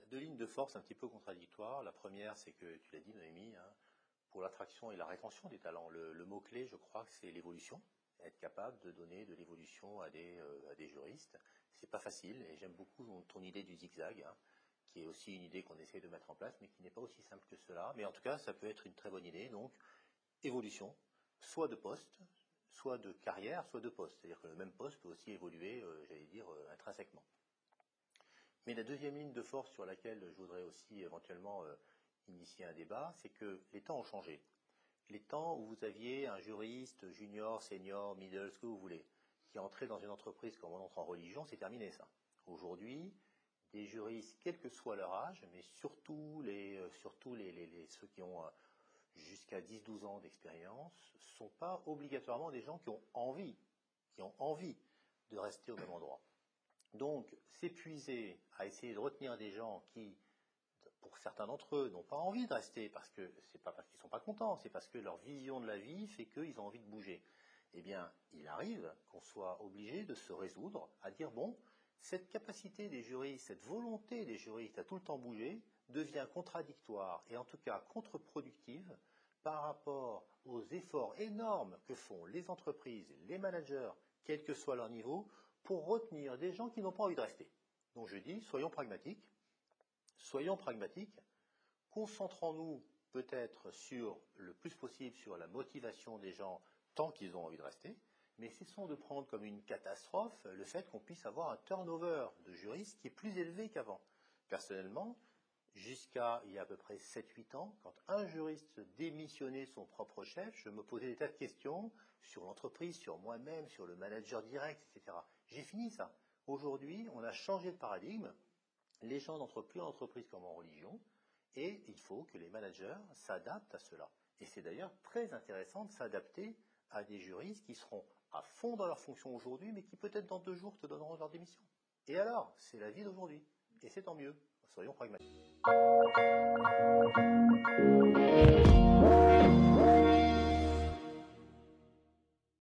deux lignes de force un petit peu contradictoires. La première, c'est que, tu l'as dit Noémie, hein, pour l'attraction et la rétention des talents, le mot-clé, je crois que c'est l'évolution. Être capable de donner de l'évolution à des juristes. C'est pas facile, et j'aime beaucoup ton idée du zigzag, hein, qui est aussi une idée qu'on essaie de mettre en place, mais qui n'est pas aussi simple que cela. Mais en tout cas, ça peut être une très bonne idée. Donc, évolution, soit de poste, soit de carrière, soit de poste. C'est-à-dire que le même poste peut aussi évoluer, intrinsèquement. Mais la deuxième ligne de force sur laquelle je voudrais aussi éventuellement initier un débat, c'est que les temps ont changé. Les temps où vous aviez un juriste junior, senior, middle, ce que vous voulez, qui entrait dans une entreprise comme on entre en religion, c'est terminé ça. Aujourd'hui, des juristes, quel que soit leur âge, mais surtout ceux qui ont jusqu'à 10-12 ans d'expérience, ne sont pas obligatoirement des gens qui ont envie de rester au même endroit. Donc, s'épuiser à essayer de retenir des gens qui, pour certains d'entre eux, n'ont pas envie de rester, parce que c'est pas parce qu'ils ne sont pas contents, c'est parce que leur vision de la vie fait qu'ils ont envie de bouger. Eh bien, il arrive qu'on soit obligé de se résoudre à dire, bon, cette capacité des juristes, cette volonté des juristes à tout le temps bouger, devient contradictoire et en tout cas contre-productive par rapport aux efforts énormes que font les entreprises, les managers, quel que soit leur niveau, pour retenir des gens qui n'ont pas envie de rester. Donc je dis, soyons pragmatiques, concentrons-nous peut-être sur le plus possible sur la motivation des gens tant qu'ils ont envie de rester, mais cessons de prendre comme une catastrophe le fait qu'on puisse avoir un turnover de juristes qui est plus élevé qu'avant. Personnellement, jusqu'à il y a à peu près 7-8 ans, quand un juriste démissionnait son propre chef, je me posais des tas de questions sur l'entreprise, sur moi-même, sur le manager direct, etc. J'ai fini ça. Aujourd'hui, on a changé de paradigme. Les gens n'entrent plus en entreprise comme en religion, et il faut que les managers s'adaptent à cela. Et c'est d'ailleurs très intéressant de s'adapter à des juristes qui seront à fond dans leur fonction aujourd'hui, mais qui peut-être dans 2 jours te donneront leur démission. Et alors, c'est la vie d'aujourd'hui. Et c'est tant mieux. Soyons pragmatiques.